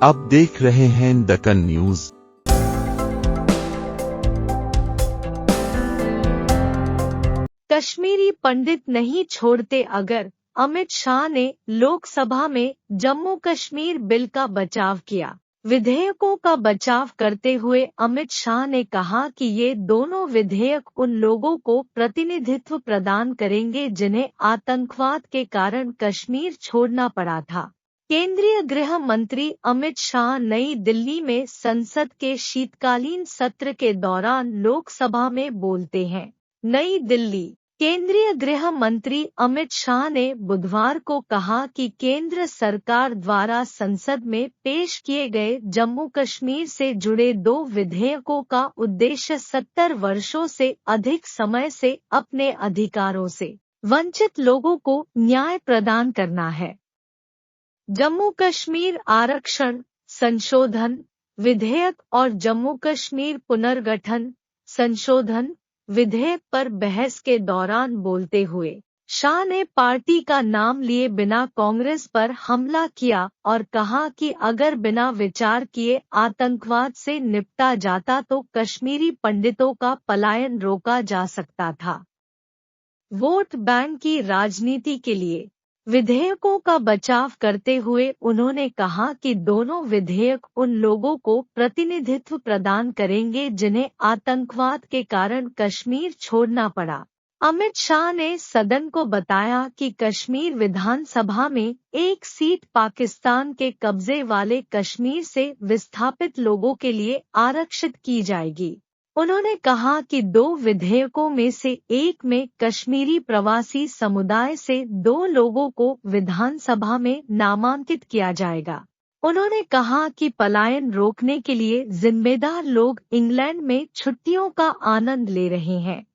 आप देख रहे हैं दक्कन न्यूज। कश्मीरी पंडित नहीं छोड़ते अगर, अमित शाह ने लोकसभा में जम्मू कश्मीर बिल का बचाव किया। विधेयकों का बचाव करते हुए अमित शाह ने कहा कि ये दोनों विधेयक उन लोगों को प्रतिनिधित्व प्रदान करेंगे जिन्हें आतंकवाद के कारण कश्मीर छोड़ना पड़ा था। केंद्रीय गृह मंत्री अमित शाह नई दिल्ली में संसद के शीतकालीन सत्र के दौरान लोकसभा में बोलते हैं। नई दिल्ली। केंद्रीय गृह मंत्री अमित शाह ने बुधवार को कहा कि केंद्र सरकार द्वारा संसद में पेश किए गए जम्मू कश्मीर से जुड़े 2 विधेयकों का उद्देश्य 70 वर्षों से अधिक समय से अपने अधिकारों से वंचित लोगों को न्याय प्रदान करना है। जम्मू कश्मीर आरक्षण संशोधन विधेयक और जम्मू कश्मीर पुनर्गठन संशोधन विधेयक पर बहस के दौरान बोलते हुए शाह ने पार्टी का नाम लिए बिना कांग्रेस पर हमला किया और कहा कि अगर बिना विचार किए आतंकवाद से निपटा जाता तो कश्मीरी पंडितों का पलायन रोका जा सकता था। वोट बैंक की राजनीति के लिए विधेयकों का बचाव करते हुए उन्होंने कहा कि दोनों विधेयक उन लोगों को प्रतिनिधित्व प्रदान करेंगे जिन्हें आतंकवाद के कारण कश्मीर छोड़ना पड़ा। अमित शाह ने सदन को बताया कि कश्मीर विधानसभा में एक सीट पाकिस्तान के कब्जे वाले कश्मीर से विस्थापित लोगों के लिए आरक्षित की जाएगी। उन्होंने कहा कि 2 विधेयकों में से एक में कश्मीरी प्रवासी समुदाय से 2 लोगों को विधानसभा में नामांकित किया जाएगा। उन्होंने कहा कि पलायन रोकने के लिए जिम्मेदार लोग इंग्लैंड में छुट्टियों का आनंद ले रहे हैं।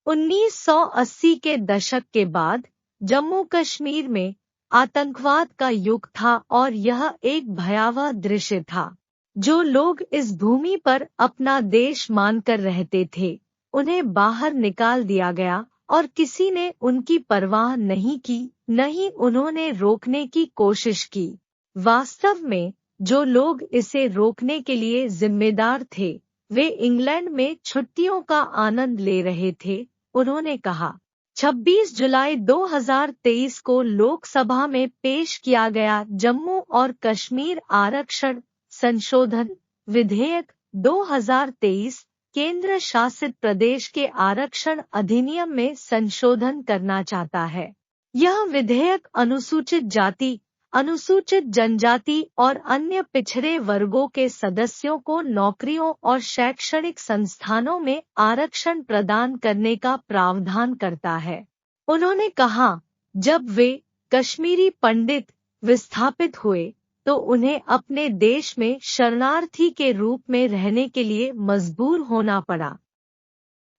1980 के दशक के बाद जम्मू कश्मीर में आतंकवाद का युग था और यह एक भयावह दृश्य था। जो लोग इस भूमि पर अपना देश मानकर रहते थे उन्हें बाहर निकाल दिया गया और किसी ने उनकी परवाह नहीं की, न ही उन्होंने रोकने की कोशिश की। वास्तव में जो लोग इसे रोकने के लिए जिम्मेदार थे वे इंग्लैंड में छुट्टियों का आनंद ले रहे थे। उन्होंने कहा 26 जुलाई 2023 को लोकसभा में पेश किया गया जम्मू और कश्मीर आरक्षण संशोधन विधेयक 2023 केंद्र शासित प्रदेश के आरक्षण अधिनियम में संशोधन करना चाहता है। यह विधेयक अनुसूचित जाति, अनुसूचित जनजाति और अन्य पिछड़े वर्गों के सदस्यों को नौकरियों और शैक्षणिक संस्थानों में आरक्षण प्रदान करने का प्रावधान करता है। उन्होंने कहा, जब वे कश्मीरी पंडित विस्थापित हुए तो उन्हें अपने देश में शरणार्थी के रूप में रहने के लिए मजबूर होना पड़ा।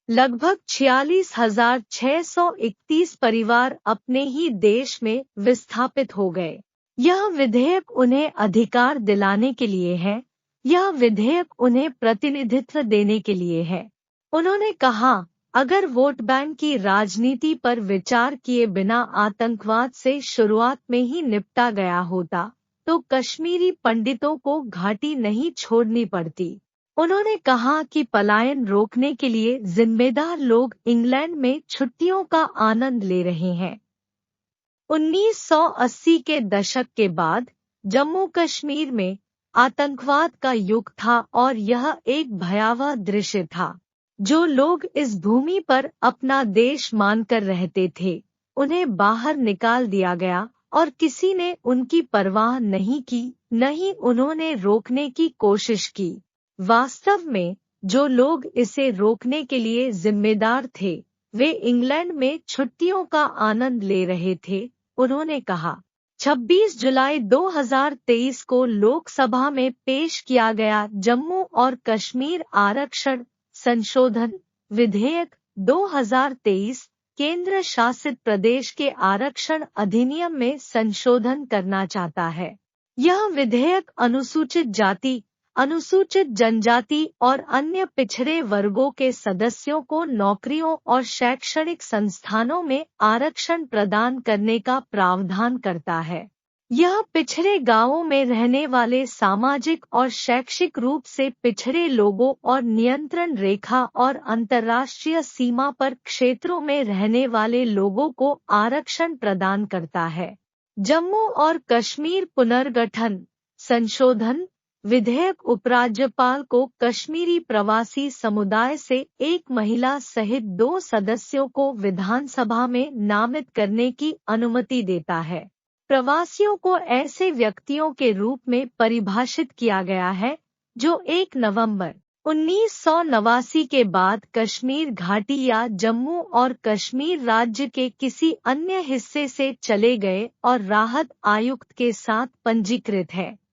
लगभग 46,631 परिवार अपने ही देश में विस्थापित हो गए। यह विधेयक उन्हें अधिकार दिलाने के लिए है, यह विधेयक उन्हें प्रतिनिधित्व देने के लिए है। उन्होंने कहा, अगर वोट बैंक की राजनीति पर विचार किए बिना आतंकवाद से शुरुआत में ही निपटा गया होता तो कश्मीरी पंडितों को घाटी नहीं छोड़नी पड़ती। उन्होंने कहा कि पलायन रोकने के लिए जिम्मेदार लोग इंग्लैंड में छुट्टियों का आनंद ले रहे हैं। 1980 के दशक के बाद जम्मू कश्मीर में आतंकवाद का युग था और यह एक भयावह दृश्य था। जो लोग इस भूमि पर अपना देश मानकर रहते थे उन्हें बाहर निकाल दिया गया और किसी ने उनकी परवाह नहीं की, न ही उन्होंने रोकने की कोशिश की। वास्तव में जो लोग इसे रोकने के लिए जिम्मेदार थे वे इंग्लैंड में छुट्टियों का आनंद ले रहे थे। उन्होंने कहा 26 जुलाई 2023 को लोकसभा में पेश किया गया जम्मू और कश्मीर आरक्षण संशोधन विधेयक 2023 केंद्र शासित प्रदेश के आरक्षण अधिनियम में संशोधन करना चाहता है। यह विधेयक अनुसूचित जाति, अनुसूचित जनजाति और अन्य पिछड़े वर्गों के सदस्यों को नौकरियों और शैक्षणिक संस्थानों में आरक्षण प्रदान करने का प्रावधान करता है। यह पिछड़े गांवों में रहने वाले सामाजिक और शैक्षिक रूप से पिछड़े लोगों और नियंत्रण रेखा और अंतर्राष्ट्रीय सीमा पर क्षेत्रों में रहने वाले लोगों को आरक्षण प्रदान करता है। जम्मू और कश्मीर पुनर्गठन संशोधन विधेयक उपराज्यपाल को कश्मीरी प्रवासी समुदाय से एक महिला सहित 2 सदस्यों को विधानसभा में नामित करने की अनुमति देता है। प्रवासियों को ऐसे व्यक्तियों के रूप में परिभाषित किया गया है जो 1 नवंबर 1989 के बाद कश्मीर घाटी या जम्मू और कश्मीर राज्य के किसी अन्य हिस्से से चले गए और राहत आयुक्त के साथ पंजीकृत है।